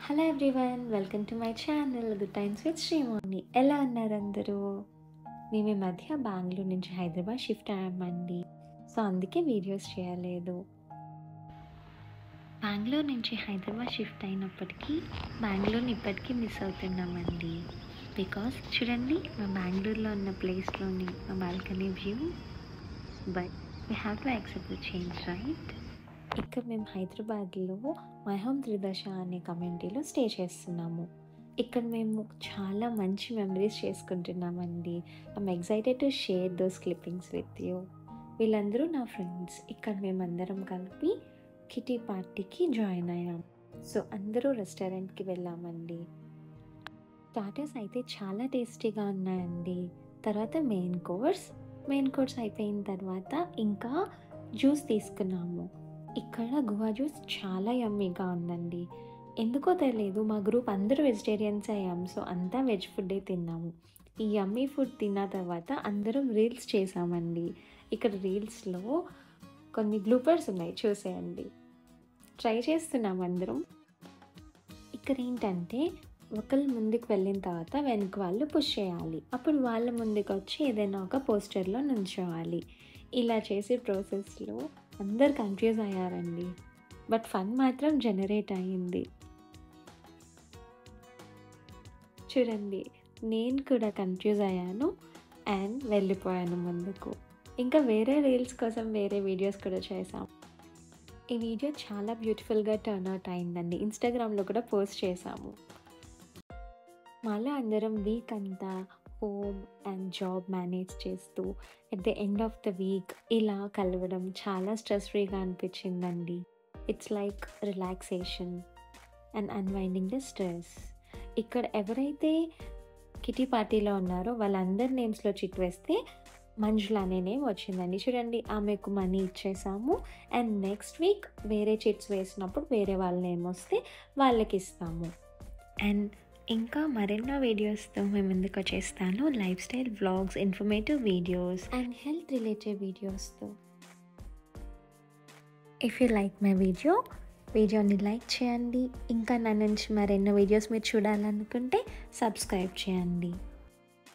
Hello everyone, welcome to my channel good times with Sreemoni. ఎలా ఉన్నారు అందరూ? మేము ఈ మధ్య బెంగళూరు నుంచి హైదరాబాద్ షిఫ్ట్ అయ్యామండి. సో అందుకే వీడియోస్ చేయలేదు. బెంగళూరు నుంచి హైదరాబాద్ షిఫ్ట్ అయినప్పటికీ బెంగళూరుని ఇప్పటికీ మిస్ అవుతున్నామండి. బికాస్ చూడండి, మా బెంగళూరులో ఉన్న ప్లేస్లోని మా balcony view. But we have to accept the change, right? ఇక్కడ మేము హైదరాబాద్లో మై హోమ్ త్రిదశ అనే కమ్యూనిటీలో స్టే చేస్తున్నాము. ఇక్కడ మేము చాలా మంచి మెమరీస్ చేసుకుంటున్నామండి. I'm excited to share those clippings with you. వీళ్ళందరూ నా ఫ్రెండ్స్. ఇక్కడ మేమందరం కలిపి కిటీ పార్టీకి జాయిన్ అయ్యాం. సో అందరూ రెస్టారెంట్కి వెళ్ళామండి. స్టార్టర్స్ అయితే చాలా టేస్టీగా ఉన్నాయండి. తర్వాత మెయిన్ కోర్స్ అయిపోయిన తర్వాత ఇంకా జ్యూస్ తీసుకున్నాము. ఇక్కడ గువా జ్యూస్ చాలా యమ్మీగా ఉందండి. ఎందుకో తెలియదు, మా గ్రూప్ అందరూ వెజిటేరియన్స్ అయ్యాం. సో అంతా వెజ్ ఫుడ్డే తిన్నాము. ఈ యమ్మీ ఫుడ్ తిన్న తర్వాత అందరం రీల్స్ చేసామండి. ఇక్కడ రీల్స్లో కొన్ని బ్లూపర్స్ ఉన్నాయి, చూసేయండి. ట్రై చేస్తున్నాం అందరం. ఇక్కడ ఏంటంటే ఒకళ్ళు ముందుకు వెళ్ళిన తర్వాత వెనక వాళ్ళు పుష్ చేయాలి. అప్పుడు వాళ్ళ ముందుకు వచ్చి ఏదైనా ఒక పోస్టర్లో నుంచోవాలి. ఇలా చేసే ప్రాసెస్లో అందరు కన్ఫ్యూజ్ అయ్యారండి. బట్ ఫన్ మాత్రం జనరేట్ అయ్యింది. చూడండి, నేను కూడా కన్ఫ్యూజ్ అయ్యాను అండ్ వెళ్ళిపోయాను ముందుకు. ఇంకా వేరే రీల్స్ కోసం వేరే వీడియోస్ కూడా చేసాం. ఈ వీడియో చాలా బ్యూటిఫుల్గా టర్న్ అవుట్ అయిందండి. ఇన్స్టాగ్రామ్లో కూడా పోస్ట్ చేసాము. మాలో అందరం వీక్ అంతా హోమ్ అండ్ జాబ్ మేనేజ్ చేస్తూ at the end of the week ఇలా కలవడం చాలా స్ట్రెస్ ఫ్రీగా అనిపించిందండి. It's like relaxation and unwinding the stress. ఇక్కడ ఎవరైతే కిటీ పార్టీలో ఉన్నారో వాళ్ళందరి నేమ్స్లో చిట్ వేస్తే మంజుల అనే నేమ్ వచ్చిందండి. చూడండి, ఆమెకు మనీ ఇచ్చేసాము. అండ్ నెక్స్ట్ వీక్ వేరే చిట్స్ వేసినప్పుడు వేరే వాళ్ళ నేమ్ వస్తే వాళ్ళకి ఇస్తాము. అండ్ ఇంకా మరెన్నో వీడియోస్తో మేము ముందుకు వచ్చేస్తాను. Lifestyle vlogs, informative videos and health related వీడియోస్తో. ఇఫ్ యూ లైక్ మై వీడియోని లైక్ చేయండి. ఇంకా నా నుంచి మరెన్నో వీడియోస్ మీరు చూడాలనుకుంటే సబ్స్క్రైబ్ చేయండి.